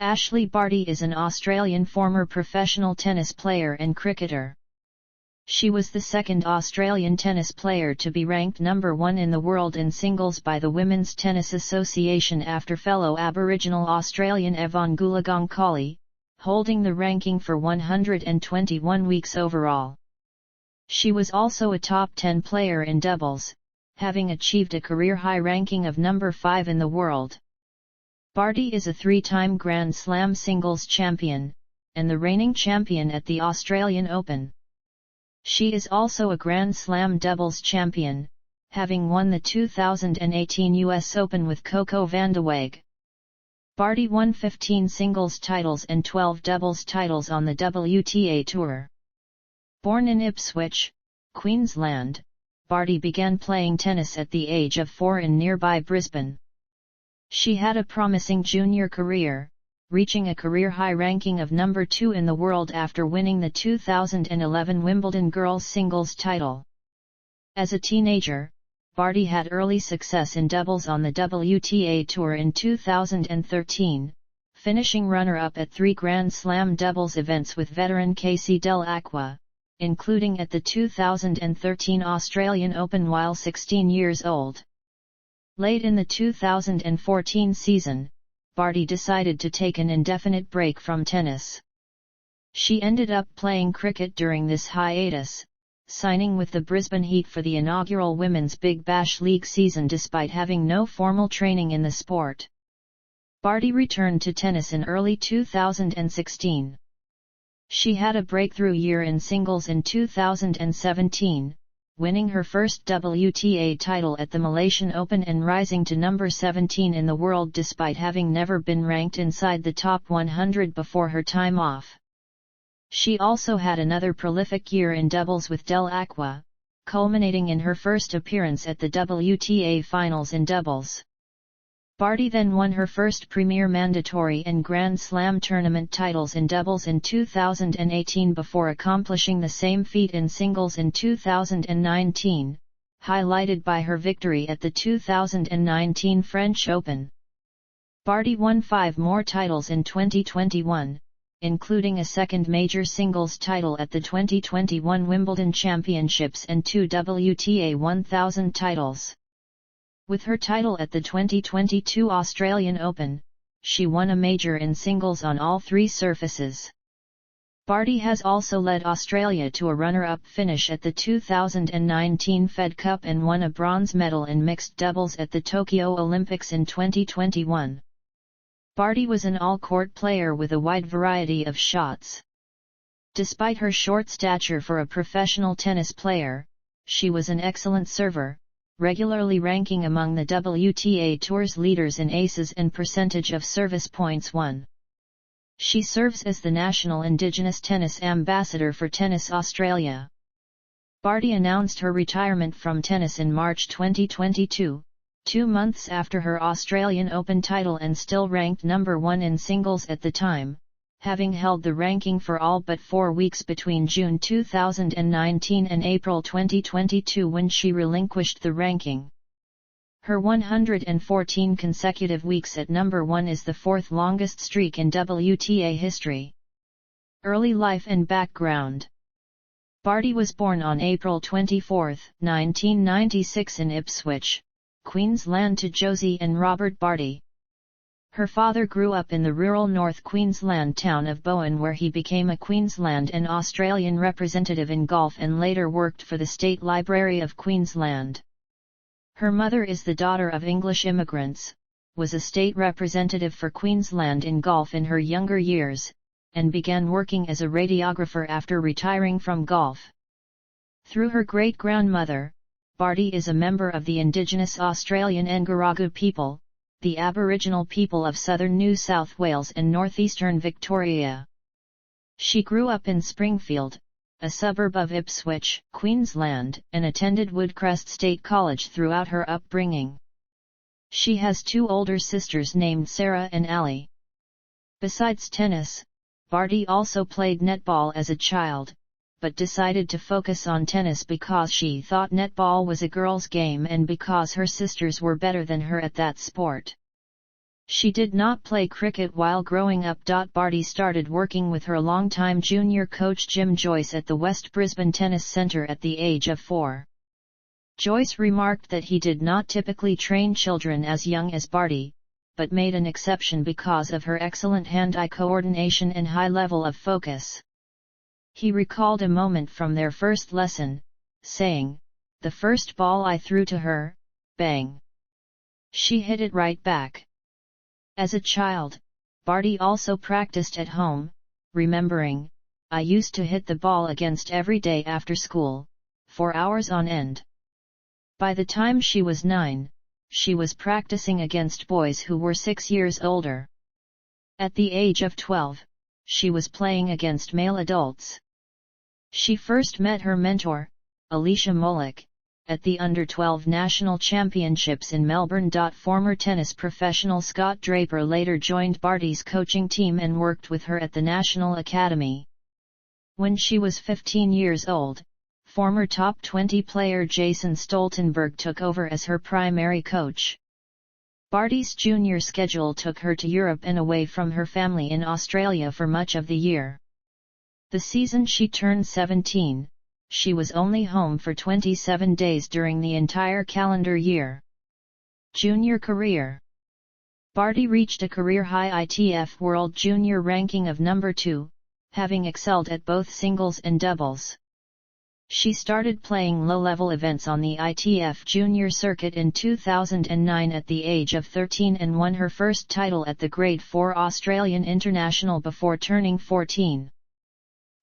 Ashleigh Barty is an Australian former professional tennis player and cricketer. She was the second Australian tennis player to be ranked number 1 in the world in singles by the Women's Tennis Association after fellow Aboriginal Australian Yvonne Goolagong-Collie, holding the ranking for 121 weeks overall. She was also a top 10 player in doubles, having achieved a career-high ranking of number 5 in the world. Barty is a 3-time Grand Slam singles champion, and the reigning champion at the Australian Open. She is also a Grand Slam doubles champion, having won the 2018 US Open with Coco Vandeweghe. Barty won 15 singles titles and 12 doubles titles on the WTA Tour. Born in Ipswich, Queensland, Barty began playing tennis at the age of 4 in nearby Brisbane. She had a promising junior career, reaching a career-high ranking of number 2 in the world after winning the 2011 Wimbledon girls singles title. As a teenager, Barty had early success in doubles on the WTA Tour in 2013, finishing runner-up at 3 Grand Slam doubles events with veteran Casey Dell'Acqua, including at the 2013 Australian Open while 16 years old. Late in the 2014 season, Barty decided to take an indefinite break from tennis. She ended up playing cricket during this hiatus, signing with the Brisbane Heat for the inaugural Women's Big Bash League season despite having no formal training in the sport. Barty returned to tennis in early 2016. She had a breakthrough year in singles in 2017, winning her first WTA title at the Malaysian Open and rising to number 17 in the world despite having never been ranked inside the top 100 before her time off. She also had another prolific year in doubles with Dell'Acqua, culminating in her first appearance at the WTA Finals in doubles. Barty then won her first Premier Mandatory and Grand Slam tournament titles in doubles in 2018 before accomplishing the same feat in singles in 2019, highlighted by her victory at the 2019 French Open. Barty won 5 more titles in 2021, including a second major singles title at the 2021 Wimbledon Championships and 2 WTA 1000 titles. With her title at the 2022 Australian Open, she won a major in singles on all 3 surfaces. Barty has also led Australia to a runner-up finish at the 2019 Fed Cup and won a bronze medal in mixed doubles at the Tokyo Olympics in 2021. Barty was an all-court player with a wide variety of shots. Despite her short stature for a professional tennis player, she was an excellent server, regularly ranking among the WTA Tour's leaders in aces and percentage of service points won. She serves as the National Indigenous Tennis Ambassador for Tennis Australia. Barty announced her retirement from tennis in March 2022, 2 months after her Australian Open title and still ranked number 1 in singles at the time, having held the ranking for all but 4 weeks between June 2019 and April 2022 when she relinquished the ranking. Her 114 consecutive weeks at number 1 is the 4th longest streak in WTA history. Early life and background. Barty was born on April 24, 1996 in Ipswich, Queensland to Josie and Robert Barty. Her father grew up in the rural North Queensland town of Bowen where he became a Queensland and Australian representative in golf and later worked for the State Library of Queensland. Her mother is the daughter of English immigrants, was a state representative for Queensland in golf in her younger years, and began working as a radiographer after retiring from golf. Through her great-grandmother, Barty is a member of the Indigenous Australian Ngaragu people, the Aboriginal people of southern New South Wales and northeastern Victoria. She grew up in Springfield, a suburb of Ipswich, Queensland, and attended Woodcrest State College throughout her upbringing. She has 2 older sisters named Sarah and Allie. Besides tennis, Barty also played netball as a child, but decided to focus on tennis because she thought netball was a girl's game and because her sisters were better than her at that sport. She did not play cricket while growing up. Barty started working with her longtime junior coach Jim Joyce at the West Brisbane Tennis Centre at the age of 4. Joyce remarked that he did not typically train children as young as Barty, but made an exception because of her excellent hand-eye coordination and high level of focus. He recalled a moment from their first lesson, saying, "The first ball I threw to her, bang! She hit it right back." As a child, Barty also practiced at home, remembering, "I used to hit the ball against every day after school, for hours on end." By the time she was 9, she was practicing against boys who were 6 years older. At the age of 12, she was playing against male adults. She first met her mentor, Alicia Molik, at the Under-12 National Championships in Melbourne. Former tennis professional Scott Draper later joined Barty's coaching team and worked with her at the National Academy. When she was 15 years old, former top 20 player Jason Stoltenberg took over as her primary coach. Barty's junior schedule took her to Europe and away from her family in Australia for much of the year. The season she turned 17, she was only home for 27 days during the entire calendar year. Junior career. Barty reached a career-high ITF World Junior ranking of number 2, having excelled at both singles and doubles. She started playing low-level events on the ITF Junior circuit in 2009 at the age of 13 and won her first title at the Grade 4 Australian International before turning 14.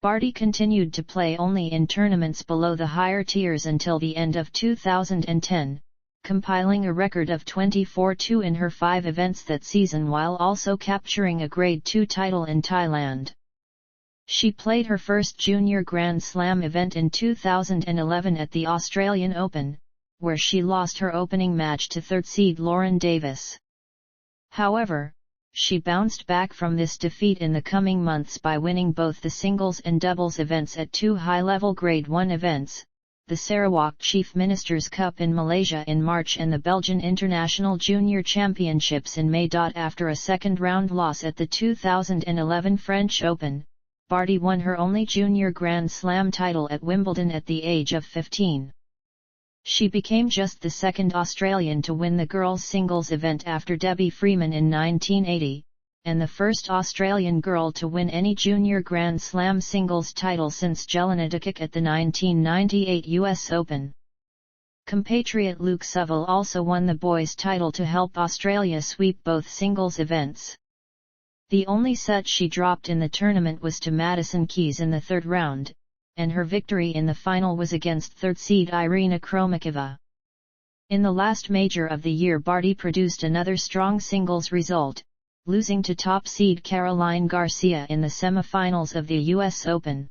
Barty continued to play only in tournaments below the higher tiers until the end of 2010, compiling a record of 24-2 in her 5 events that season while also capturing a Grade 2 title in Thailand. She played her first Junior Grand Slam event in 2011 at the Australian Open, where she lost her opening match to third seed Lauren Davis. However, she bounced back from this defeat in the coming months by winning both the singles and doubles events at 2 high-level Grade 1 events, the Sarawak Chief Minister's Cup in Malaysia in March and the Belgian International Junior Championships in May. After a second-round loss at the 2011 French Open, Barty won her only Junior Grand Slam title at Wimbledon at the age of 15. She became just the second Australian to win the girls' singles event after Debbie Freeman in 1980, and the first Australian girl to win any Junior Grand Slam singles title since Jelena Dokic at the 1998 US Open. Compatriot Luke Suville also won the boys' title to help Australia sweep both singles events. The only set she dropped in the tournament was to Madison Keys in the third round, and her victory in the final was against third seed Irina Kromikova. In the last major of the year, Barty produced another strong singles result, losing to top seed Caroline Garcia in the semi-finals of the US Open.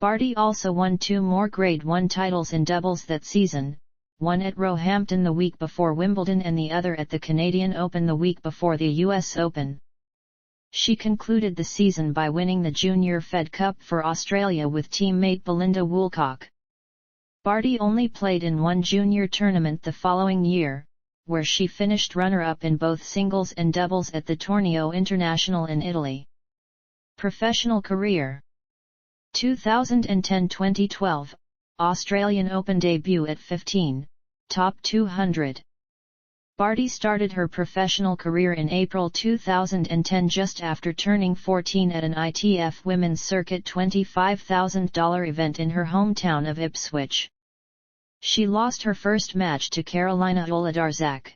Barty also won 2 more Grade 1 titles in doubles that season, one at Roehampton the week before Wimbledon and the other at the Canadian Open the week before the US Open. She concluded the season by winning the Junior Fed Cup for Australia with teammate Belinda Woolcock. Barty only played in one junior tournament the following year, where she finished runner-up in both singles and doubles at the Torneo International in Italy. Professional career. 2010-2012, Australian Open debut at 15, top 200. Barty started her professional career in April 2010 just after turning 14 at an ITF Women's Circuit $25,000 event in her hometown of Ipswich. She lost her first match to Carolina Oladarzak.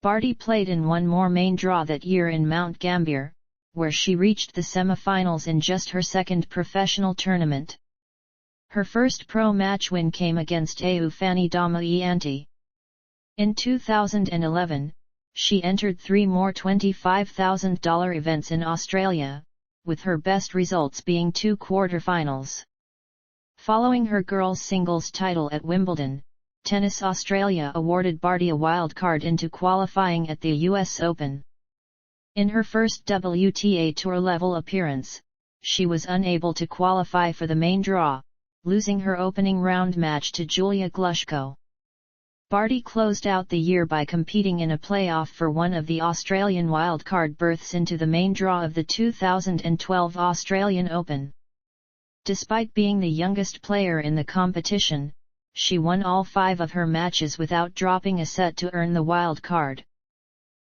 Barty played in one more main draw that year in Mount Gambier, where she reached the semi-finals in just her second professional tournament. Her first pro match win came against Au Fani Dama-Ianti. In 2011, she entered 3 more $25,000 events in Australia, with her best results being 2 quarterfinals. Following her girls' singles title at Wimbledon, Tennis Australia awarded Barty a wild card into qualifying at the US Open. In her first WTA Tour level appearance, she was unable to qualify for the main draw, losing her opening round match to Julia Glushko. Barty closed out the year by competing in a playoff for one of the Australian wildcard berths into the main draw of the 2012 Australian Open. Despite being the youngest player in the competition, she won all 5 of her matches without dropping a set to earn the wild card.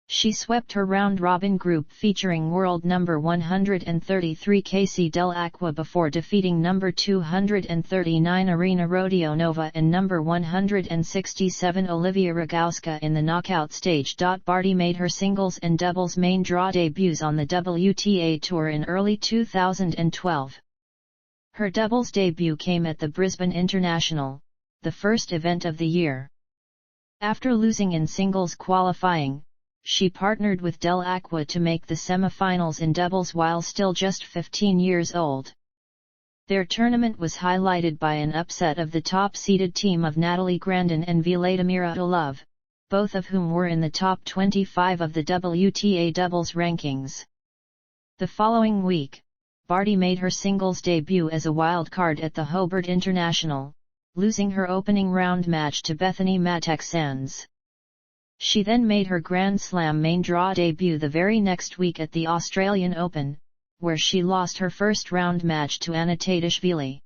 She swept her round-robin group featuring world number 133 Casey Dell'Acqua before defeating number 239 Irina Rodionova and number 167 Olivia Rogowska in the knockout stage. Barty made her singles and doubles main draw debuts on the WTA Tour in early 2012. Her doubles debut came at the Brisbane International, the first event of the year. After losing in singles qualifying, she partnered with Dell'Acqua to make the semi-finals in doubles while still just 15 years old. Their tournament was highlighted by an upset of the top-seeded team of Natalie Grandin and Vladimira Orlov, both of whom were in the top 25 of the WTA doubles rankings. The following week, Barty made her singles debut as a wildcard at the Hobart International, losing her opening round match to Bethany Mattek-Sands. She then made her Grand Slam main draw debut the very next week at the Australian Open, where she lost her first round match to Anna Tatishvili.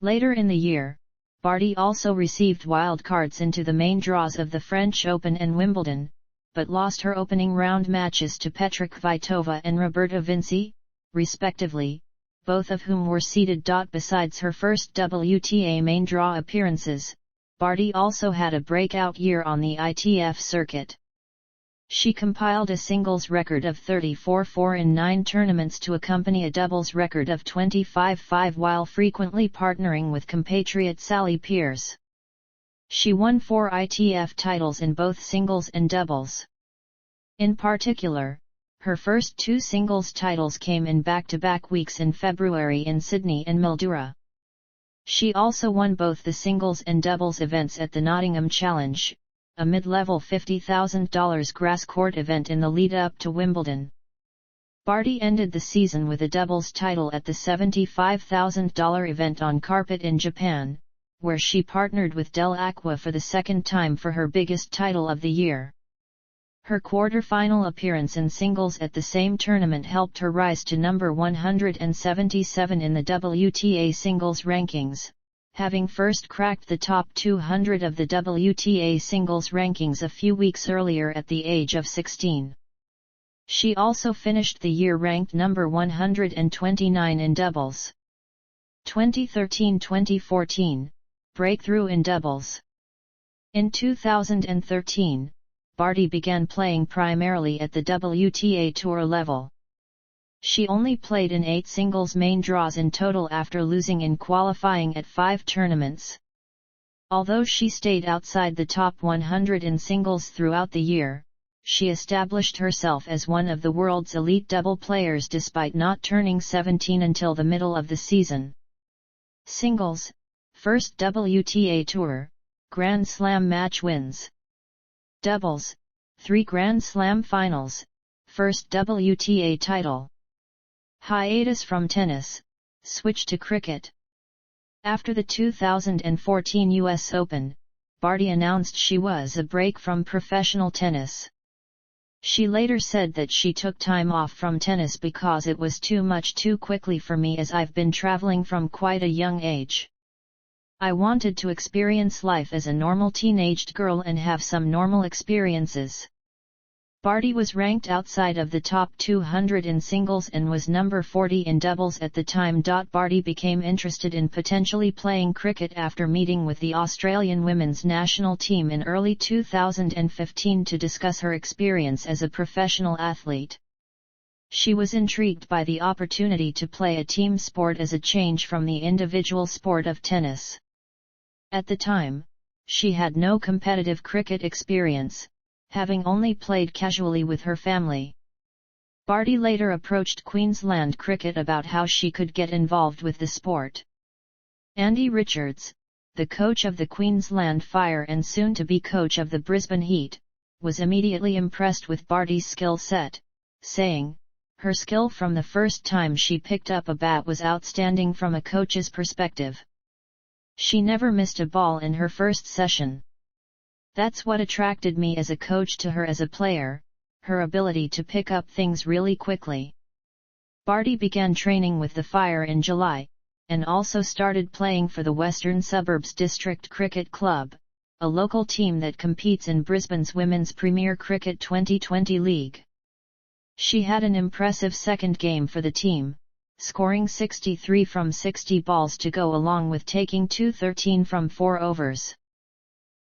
Later in the year, Barty also received wildcards into the main draws of the French Open and Wimbledon, but lost her opening round matches to Petra Kvitova and Roberta Vinci, respectively, both of whom were seeded. Besides her first WTA main draw appearances, Barty also had a breakout year on the ITF circuit. She compiled a singles record of 34-4 in 9 tournaments to accompany a doubles record of 25-5 while frequently partnering with compatriot Sally Pearce. She won 4 ITF titles in both singles and doubles. In particular, her first 2 singles titles came in back-to-back weeks in February in Sydney and Mildura. She also won both the singles and doubles events at the Nottingham Challenge, a mid-level $50,000 grass court event in the lead-up to Wimbledon. Barty ended the season with a doubles title at the $75,000 event on carpet in Japan, where she partnered with Dell'Acqua for the second time for her biggest title of the year. Her quarter-final appearance in singles at the same tournament helped her rise to number 177 in the WTA singles rankings, having first cracked the top 200 of the WTA singles rankings a few weeks earlier at the age of 16. She also finished the year ranked number 129 in doubles. 2013-2014, breakthrough in doubles. In 2013, Barty began playing primarily at the WTA Tour level. She only played in 8 singles main draws in total after losing in qualifying at 5 tournaments. Although she stayed outside the top 100 in singles throughout the year, she established herself as one of the world's elite double players despite not turning 17 until the middle of the season. Singles, first WTA Tour, Grand Slam match wins. Doubles, 3 Grand Slam finals, first WTA title. Hiatus from tennis, switch to cricket. After the 2014 US Open, Barty announced she was a break from professional tennis. She later said that she took time off from tennis because it was too much too quickly for me as I've been traveling from quite a young age. I wanted to experience life as a normal teenaged girl and have some normal experiences. Barty was ranked outside of the top 200 in singles and was number 40 in doubles at the time. Barty became interested in potentially playing cricket after meeting with the Australian women's national team in early 2015 to discuss her experience as a professional athlete. She was intrigued by the opportunity to play a team sport as a change from the individual sport of tennis. At the time, she had no competitive cricket experience, having only played casually with her family. Barty later approached Queensland Cricket about how she could get involved with the sport. Andy Richards, the coach of the Queensland Fire and soon-to-be coach of the Brisbane Heat, was immediately impressed with Barty's skill set, saying, "Her skill from the first time she picked up a bat was outstanding from a coach's perspective. She never missed a ball in her first session." That's what attracted me as a coach to her as a player, her ability to pick up things really quickly. Barty began training with the Fire in July, and also started playing for the Western Suburbs District Cricket Club, a local team that competes in Brisbane's Women's Premier Cricket 2020 League. She had an impressive second game for the team, scoring 63 from 60 balls to go along with taking 213 from 4 overs.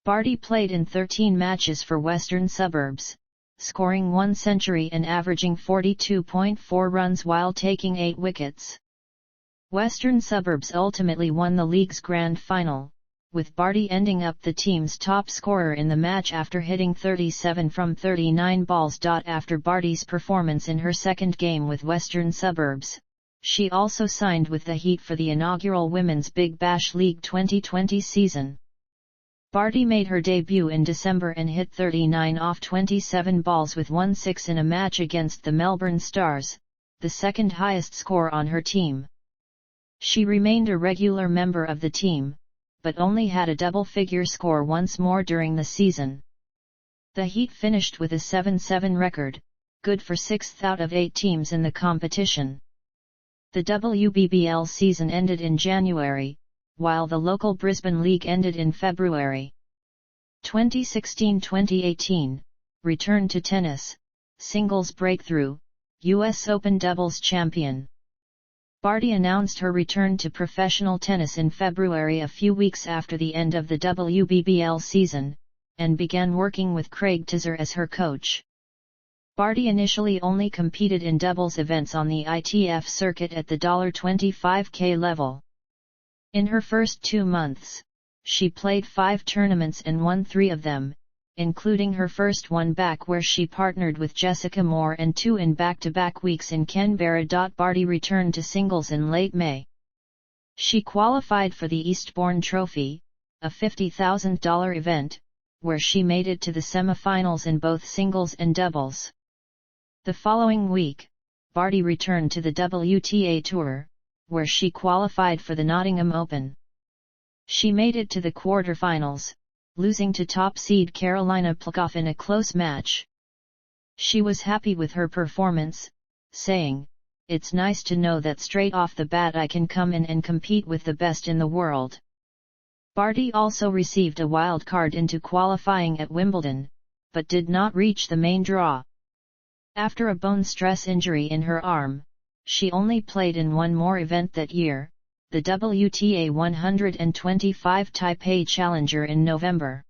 Barty played in 13 matches for Western Suburbs, scoring 1 century and averaging 42.4 runs while taking 8 wickets. Western Suburbs ultimately won the league's grand final, with Barty ending up the team's top scorer in the match after hitting 37 from 39 balls. After Barty's performance in her second game with Western Suburbs, she also signed with the Heat for the inaugural Women's Big Bash League 2020 season. Barty made her debut in December and hit 39 off 27 balls with 1/6 in a match against the Melbourne Stars, the second highest score on her team. She remained a regular member of the team, but only had a double-figure score once more during the season. The Heat finished with a 7-7 record, good for 6th out of 8 teams in the competition. The WBBL season ended in January, while the local Brisbane League ended in February. 2016-2018, return to tennis, singles breakthrough, US Open doubles champion. Barty announced her return to professional tennis in February, a few weeks after the end of the WBBL season, and began working with Craig Tisser as her coach. Barty initially only competed in doubles events on the ITF circuit at the $25K level. In her first 2 months, she played 5 tournaments and won 3 of them, including her first one back where she partnered with Jessica Moore, and 2 in back-to-back weeks in Canberra. Barty returned to singles in late May. She qualified for the Eastbourne Trophy, a $50,000 event, where she made it to the semi-finals in both singles and doubles. The following week, Barty returned to the WTA Tour, where she qualified for the Nottingham Open. She made it to the quarterfinals, losing to top seed Carolina Pliskova in a close match. She was happy with her performance, saying, "It's nice to know that straight off the bat I can come in and compete with the best in the world." Barty also received a wild card into qualifying at Wimbledon, but did not reach the main draw. After a bone stress injury in her arm, she only played in one more event that year, the WTA 125 Taipei Challenger in November.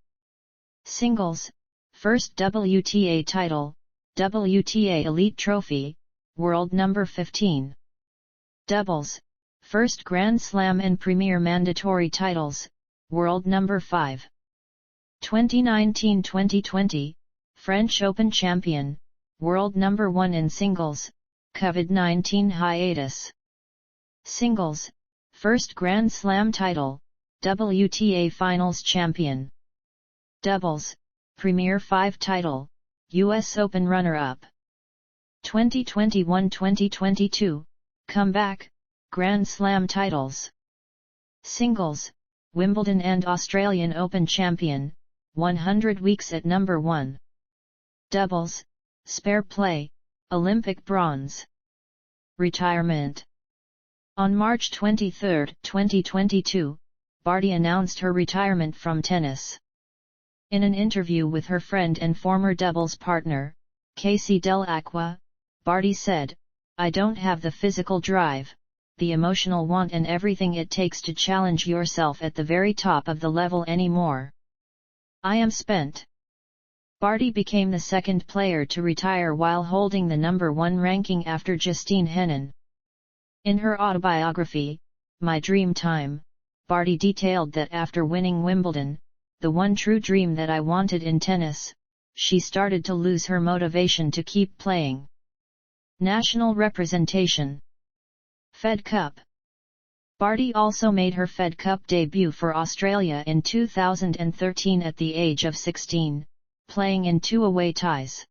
Singles, first WTA title, WTA Elite Trophy, World number 15. Doubles, first Grand Slam and Premier Mandatory titles, World number 5. 2019-2020, French Open champion, World number 1 in singles, COVID-19 hiatus. Singles, first Grand Slam title, WTA Finals champion. Doubles, Premier 5 title, US Open runner-up. 2021-2022, comeback, Grand Slam titles. Singles, Wimbledon and Australian Open champion, 100 weeks at number 1. Doubles, Spare play, Olympic bronze. Retirement. On March 23, 2022, Barty announced her retirement from tennis. In an interview with her friend and former doubles partner, Casey Dell'Acqua, Barty said, "I don't have the physical drive, the emotional want and everything it takes to challenge yourself at the very top of the level anymore. I am spent." Barty became the second player to retire while holding the number 1 ranking after Justine Henin. In her autobiography, My Dream Time, Barty detailed that after winning Wimbledon, the one true dream that I wanted in tennis, she started to lose her motivation to keep playing. National representation. Fed Cup. Barty also made her Fed Cup debut for Australia in 2013 at the age of 16. Playing in 2 away ties.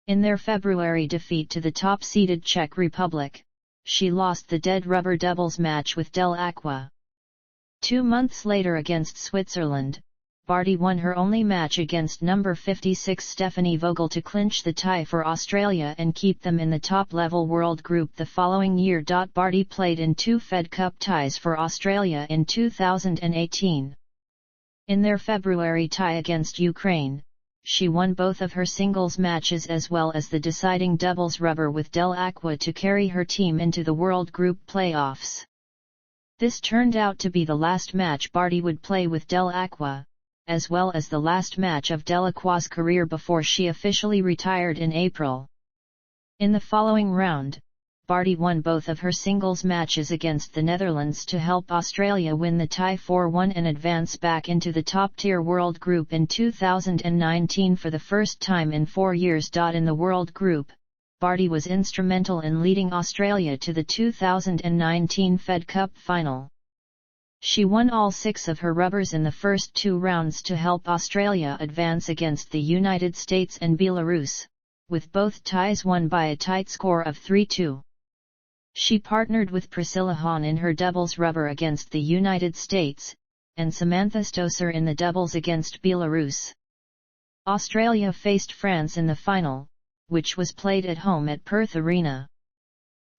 In their February defeat to the top-seeded Czech Republic, she lost the dead rubber doubles match with Dell'Acqua. 2 months later against Switzerland, Barty won her only match against number 56 Stephanie Vogel to clinch the tie for Australia and keep them in the top-level world group the following year. Barty played in 2 Fed Cup ties for Australia in 2018. In their February tie against Ukraine, she won both of her singles matches as well as the deciding doubles rubber with Del Aqua to carry her team into the World Group playoffs. This turned out to be the last match Barty would play with Del Aqua, as well as the last match of Del Aqua's career before she officially retired in April. In the following round, Barty won both of her singles matches against the Netherlands to help Australia win the tie 4-1 and advance back into the top-tier world group in 2019 for the first time in 4 years. In the world group, Barty was instrumental in leading Australia to the 2019 Fed Cup final. She won all 6 of her rubbers in the first 2 rounds to help Australia advance against the United States and Belarus, with both ties won by a tight score of 3-2. She partnered with Priscilla Hahn in her doubles rubber against the United States, and Samantha Stosur in the doubles against Belarus. Australia faced France in the final, which was played at home at Perth Arena.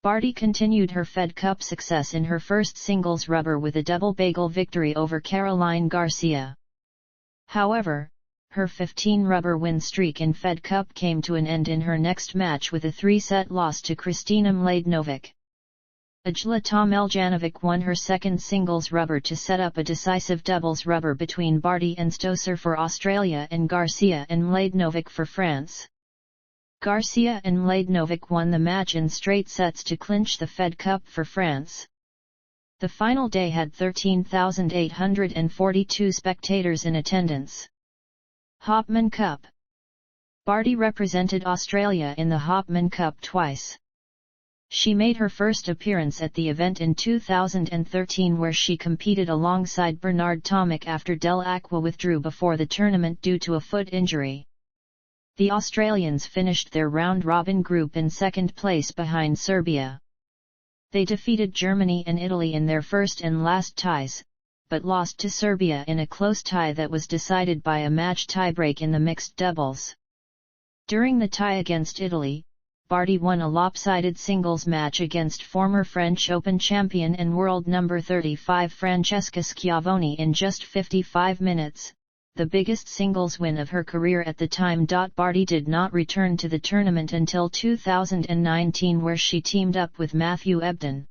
Barty continued her Fed Cup success in her first singles rubber with a double bagel victory over Caroline Garcia. However, her 15-rubber win streak in Fed Cup came to an end in her next match with a 3-set loss to Kristina Mladenovic. Ajla Tomiljanovic won her second singles rubber to set up a decisive doubles rubber between Barty and Stosur for Australia and Garcia and Mladenovic for France. Garcia and Mladenovic won the match in straight sets to clinch the Fed Cup for France. The final day had 13,842 spectators in attendance. Hopman Cup. Barty represented Australia in the Hopman Cup twice. She made her first appearance at the event in 2013 where she competed alongside Bernard Tomic after Del Aqua withdrew before the tournament due to a foot injury. The Australians finished their round-robin group in second place behind Serbia. They defeated Germany and Italy in their first and last ties, but lost to Serbia in a close tie that was decided by a match tiebreak in the mixed doubles. During the tie against Italy, Barty won a lopsided singles match against former French Open champion and world number 35 Francesca Schiavone in just 55 minutes. The biggest singles win of her career at the time. Barty did not return to the tournament until 2019 where she teamed up with Matthew Ebden.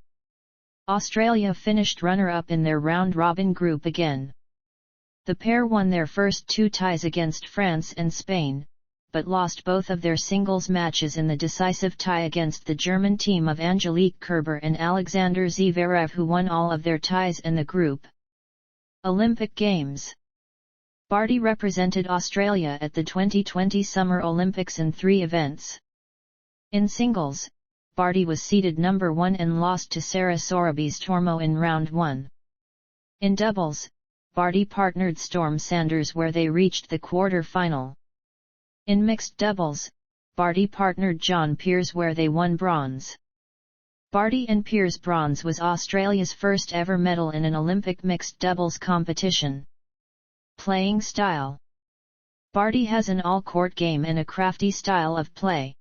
Australia finished runner-up in their round-robin group again. The pair won their first 2 ties against France and Spain, but lost both of their singles matches in the decisive tie against the German team of Angelique Kerber and Alexander Zverev, who won all of their ties in the group. Olympic Games. Barty represented Australia at the 2020 Summer Olympics in 3 events. In singles, Barty was seeded number 1 and lost to Sarah Sorabis Tormo in round 1. In doubles, Barty partnered Storm Sanders where they reached the quarter-final. In mixed doubles, Barty partnered John Peers where they won bronze. Barty and Peers' bronze was Australia's first ever medal in an Olympic mixed doubles competition. Playing style. Barty has an all-court game and a crafty style of play.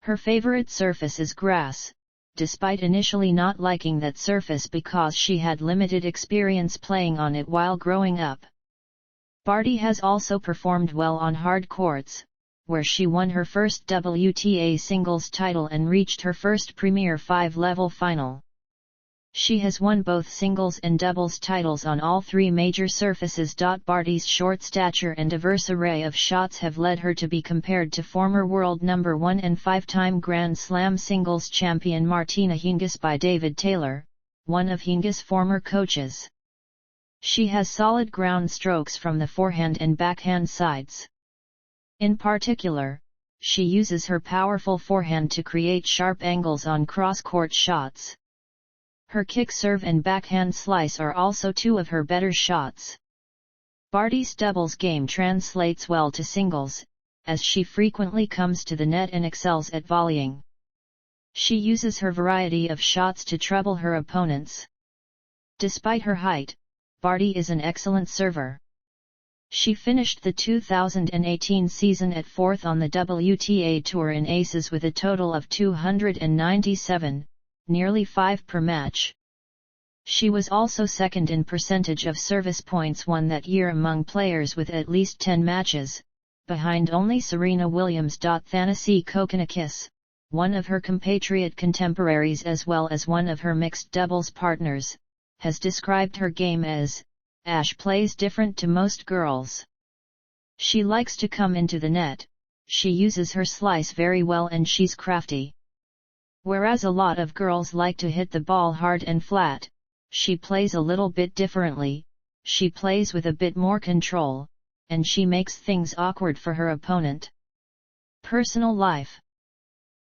Her favorite surface is grass, despite initially not liking that surface because she had limited experience playing on it while growing up. Barty has also performed well on hard courts, where she won her first WTA singles title and reached her first Premier 5-level final. She has won both singles and doubles titles on all 3 major surfaces. Barty's short stature and diverse array of shots have led her to be compared to former world number 1 and 5-time Grand Slam singles champion Martina Hingis by David Taylor, one of Hingis' former coaches. She has solid ground strokes from the forehand and backhand sides. In particular, she uses her powerful forehand to create sharp angles on cross-court shots. Her kick serve and backhand slice are also 2 of her better shots. Barty's doubles game translates well to singles, as she frequently comes to the net and excels at volleying. She uses her variety of shots to trouble her opponents. Despite her height, Barty is an excellent server. She finished the 2018 season at 4th on the WTA Tour in aces with a total of 297, nearly 5 per match. She was also second in percentage of service points won that year among players with at least 10 matches, behind only Serena Williams. Thanasi Kokkinakis, one of her compatriot contemporaries as well as one of her mixed doubles partners, has described her game as, "Ash plays different to most girls. She likes to come into the net, she uses her slice very well and she's crafty. Whereas a lot of girls like to hit the ball hard and flat, she plays a little bit differently, she plays with a bit more control, and she makes things awkward for her opponent." Personal life.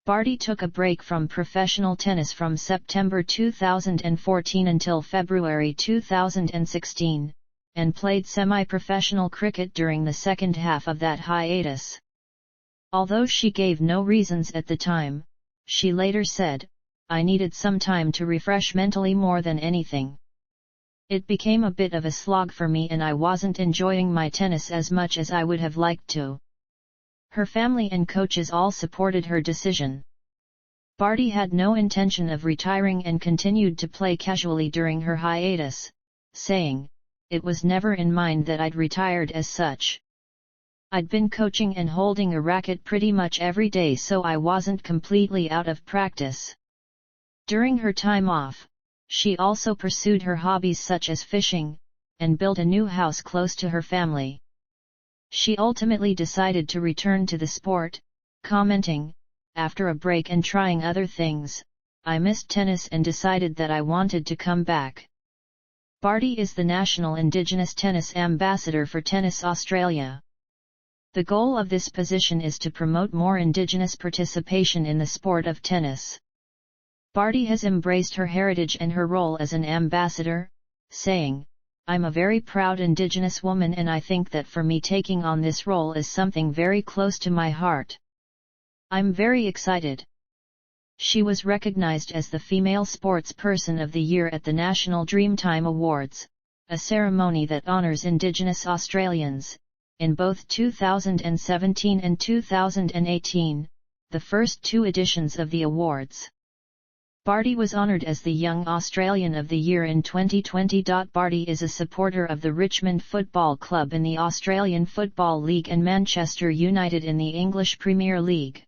Barty took a break from professional tennis from September 2014 until February 2016, and played semi-professional cricket during the second half of that hiatus. Although she gave no reasons at the time, she later said, "I needed some time to refresh mentally more than anything. It became a bit of a slog for me and I wasn't enjoying my tennis as much as I would have liked to." Her family and coaches all supported her decision. Barty had no intention of retiring and continued to play casually during her hiatus, saying, "It was never in mind that I'd retired as such. I'd been coaching and holding a racket pretty much every day so I wasn't completely out of practice." During her time off, she also pursued her hobbies such as fishing, and built a new house close to her family. She ultimately decided to return to the sport, commenting, "After a break and trying other things, I missed tennis and decided that I wanted to come back." Barty is the National Indigenous Tennis Ambassador for Tennis Australia. The goal of this position is to promote more Indigenous participation in the sport of tennis. Barty has embraced her heritage and her role as an ambassador, saying, "I'm a very proud Indigenous woman and I think that for me taking on this role is something very close to my heart. I'm very excited." She was recognized as the Female Sports Person of the Year at the National Dreamtime Awards, a ceremony that honors Indigenous Australians, in both 2017 and 2018, the first two editions of the awards. Barty was honoured as the Young Australian of the Year in 2020. Barty is a supporter of the Richmond Football Club in the Australian Football League and Manchester United in the English Premier League.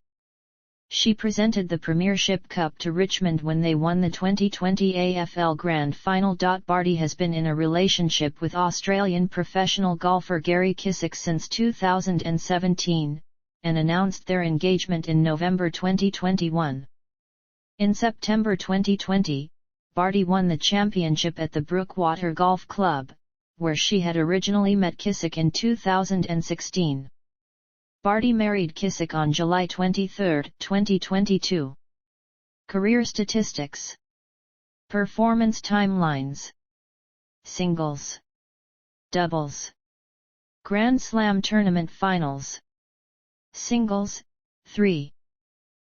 She presented the Premiership Cup to Richmond when they won the 2020 AFL Grand Final. Barty has been in a relationship with Australian professional golfer Gary Kissick since 2017, and announced their engagement in November 2021. In September 2020, Barty won the championship at the Brookwater Golf Club, where she had originally met Kissick in 2016. Barty married Kissick on July 23, 2022. Career statistics. Performance timelines. Singles. Doubles. Grand Slam Tournament Finals. Singles, 3.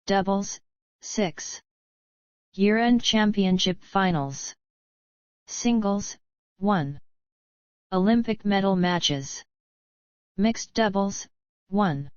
Doubles, 6. Year-end Championship Finals. Singles, 1. Olympic medal matches. Mixed doubles, 1.